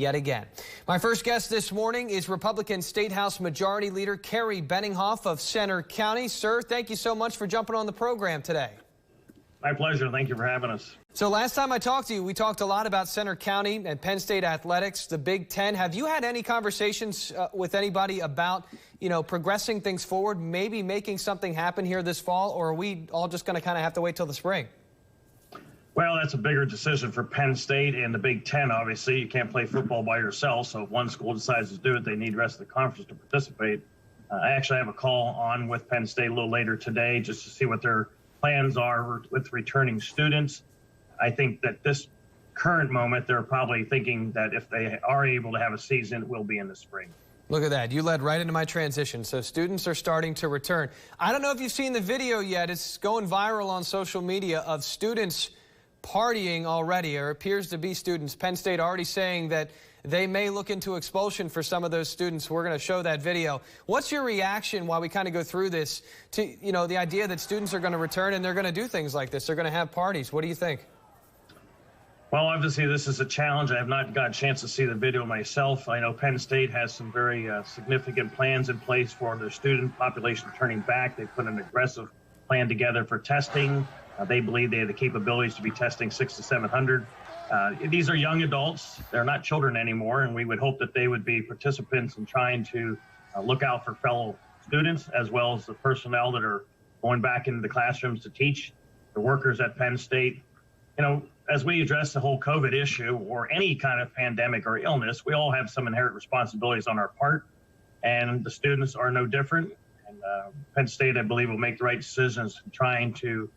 yet again. My first guest this morning is Republican State House Majority Leader Kerry Benninghoff of Centre County. Sir, thank you so much for jumping on the program today. My pleasure. Thank you for having us. So last time I talked to you, we talked a lot about Centre County and Penn State athletics, the Big Ten. Have you had any conversations with anybody about, progressing things forward, maybe making something happen here this fall, or are we all just going to kind of have to wait till the spring? Well, that's a bigger decision for Penn State and the Big Ten, obviously. You can't play football by yourself, so if one school decides to do it, they need the rest of the conference to participate. I actually have a call on with Penn State a little later today just to see what their plans are with returning students. I think that this current moment, they're probably thinking that if they are able to have a season, it will be in the spring. Look at that. You led right into my transition. So students are starting to return. I don't know if you've seen the video yet. It's going viral on social media of students partying already, or appears to be students. Penn State already saying that they may look into expulsion for some of those students. We're going to show that video. What's your reaction while we kind of go through this to, the idea that students are going to return and they're going to do things like this? They're going to have parties. What do you think? Well, obviously, this is a challenge. I have not got a chance to see the video myself. I know Penn State has some very significant plans in place for their student population returning back. They put an aggressive plan together for testing. They believe they have the capabilities to be testing 600 to 700. These are young adults. They're not children anymore, and we would hope that they would be participants in trying to look out for fellow students as well as the personnel that are going back into the classrooms to teach, the workers at Penn State. As we address the whole COVID issue or any kind of pandemic or illness, we all have some inherent responsibilities on our part, and the students are no different. And Penn State, I believe, will make the right decisions in trying to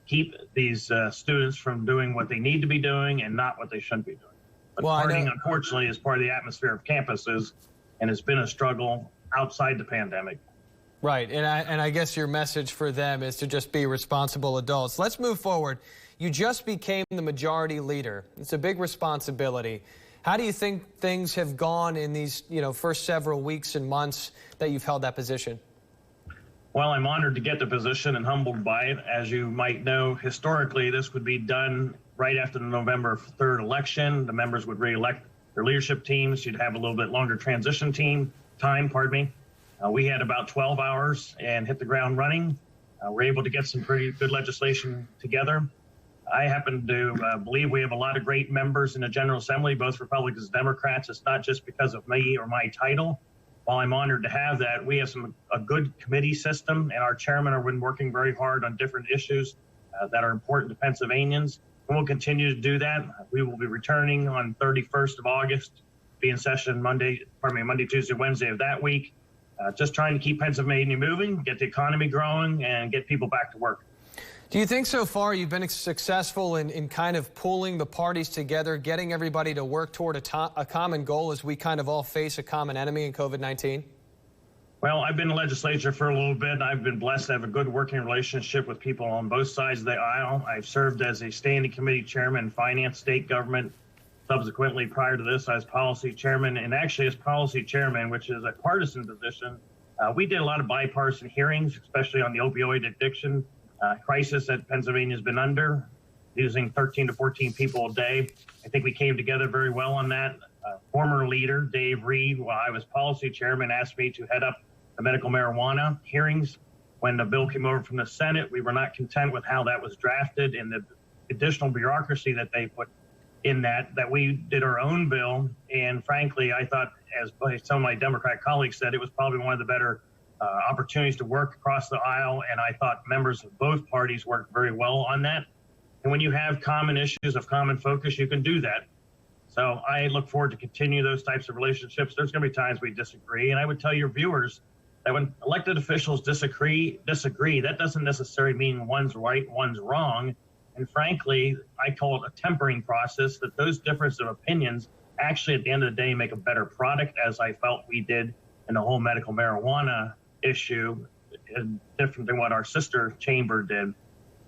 keep these students from doing what they need to be doing and not what they shouldn't be doing. But partying, unfortunately, is part of the atmosphere of campuses, and it's been a struggle outside the pandemic. Right, and I guess your message for them is to just be responsible adults. Let's move forward. You just became the majority leader. It's a big responsibility. How do you think things have gone in these, first several weeks and months that you've held that position? Well, I'm honored to get the position and humbled by it. As you might know, historically, this would be done right after the November 3rd election. The members would re-elect their leadership teams. You'd have a little bit longer transition time. We had about 12 hours and hit the ground running. We're able to get some pretty good legislation together. I happen to believe we have a lot of great members in the General Assembly, both Republicans and Democrats. It's not just because of me or my title. While I'm honored to have that, we have a good committee system, and our chairmen have been working very hard on different issues that are important to Pennsylvanians. And we'll continue to do that. We will be returning on 31st of August, be in session Monday, Tuesday, Wednesday of that week. Just trying to keep Pennsylvania moving, get the economy growing, and get people back to work. Do you think so far you've been successful in kind of pulling the parties together, getting everybody to work toward a common goal as we kind of all face a common enemy in COVID-19? Well, I've been in the legislature for a little bit. I've been blessed to have a good working relationship with people on both sides of the aisle. I've served as a standing committee chairman in finance, state government. Subsequently, prior to this, I was policy chairman, and actually as policy chairman, which is a partisan position, we did a lot of bipartisan hearings, especially on the opioid addiction crisis that Pennsylvania has been under, using 13 to 14 people a day. I think we came together very well on that. Former leader, Dave Reed, while I was policy chairman, asked me to head up the medical marijuana hearings. When the bill came over from the Senate, we were not content with how that was drafted and the additional bureaucracy that they put in that we did our own bill. And frankly, I thought, as some of my Democrat colleagues said, it was probably one of the better opportunities to work across the aisle, and I thought members of both parties worked very well on that. And when you have common issues of common focus, you can do that. So I look forward to continue those types of relationships. There's going to be times we disagree, and I would tell your viewers that when elected officials disagree, that doesn't necessarily mean one's right, one's wrong. And frankly, I call it a tempering process, that those differences of opinions actually at the end of the day make a better product, as I felt we did in the whole medical marijuana issue, different than what our sister chamber did.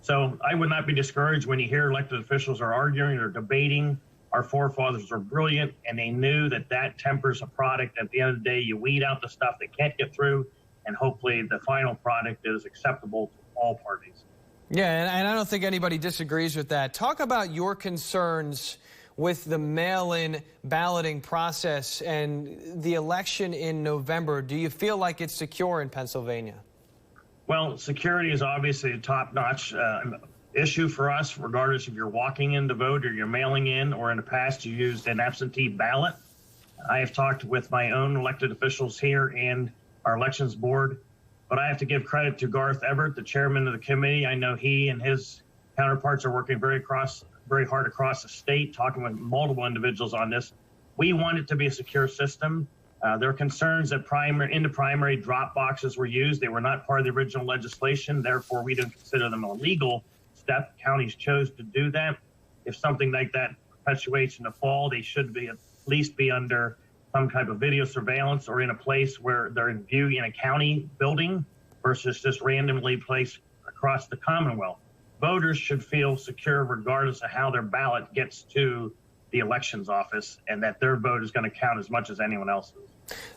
So I would not be discouraged when you hear elected officials are arguing or debating. Our forefathers were brilliant, and they knew that tempers a product. At the end of the day, you weed out the stuff that can't get through, and hopefully the final product is acceptable to all parties. Yeah, and I don't think anybody disagrees with that. Talk about your concerns with the mail-in balloting process and the election in November. Do you feel like it's secure in Pennsylvania? Well, security is obviously a top-notch issue for us, regardless if you're walking in to vote or you're mailing in, or in the past you used an absentee ballot. I have talked with my own elected officials here and our elections board, but I have to give credit to Garth Everett, the chairman of the committee. I know he and his counterparts are working very hard across the state, talking with multiple individuals on this. We want it to be a secure system. There are concerns that in the primary drop boxes were used. They were not part of the original legislation. Therefore, we don't consider them a legal step. Counties chose to do that. If something like that perpetuates in the fall, they should at least be under some type of video surveillance or in a place where they're in view in a county building versus just randomly placed across the Commonwealth. Voters should feel secure regardless of how their ballot gets to the elections office, and that their vote is going to count as much as anyone else's.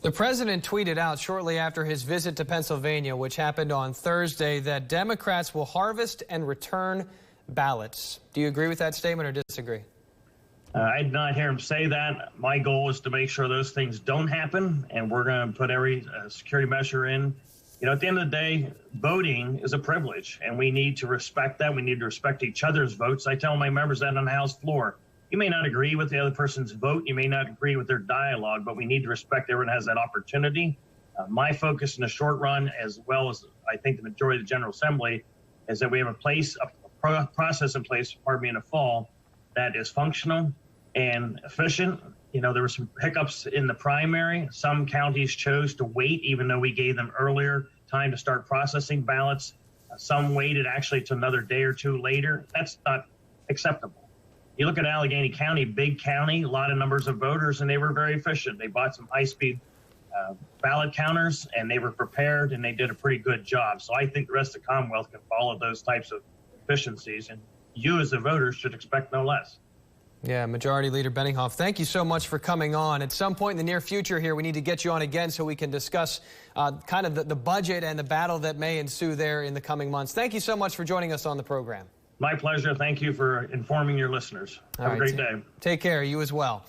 The president tweeted out shortly after his visit to Pennsylvania, which happened on Thursday, that Democrats will harvest and return ballots. Do you agree with that statement or disagree? I did not hear him say that. My goal is to make sure those things don't happen, and we're going to put every security measure in. You know, at the end of the day, voting is a privilege, and we need to respect that. We need to respect each other's votes. I tell my members that on the House floor. You may not agree with the other person's vote. You may not agree with their dialogue, but we need to respect everyone has that opportunity. My focus in the short run, as well as I think the majority of the General Assembly, is that we have a process in place, in the fall, that is functional and efficient. You know, there were some hiccups in the primary. Some counties chose to wait, even though we gave them earlier time to start processing ballots. Some waited actually to another day or two later. That's not acceptable. You look at Allegheny County, big county, a lot of numbers of voters, and they were very efficient. They bought some high-speed ballot counters, and they were prepared, and they did a pretty good job. So I think the rest of the Commonwealth can follow those types of efficiencies, and you as the voters should expect no less. Yeah, Majority Leader Benninghoff, thank you so much for coming on. At some point in the near future here, we need to get you on again so we can discuss kind of the budget and the battle that may ensue there in the coming months. Thank you so much for joining us on the program. My pleasure. Thank you for informing your listeners. Have a great day. Take care. You as well.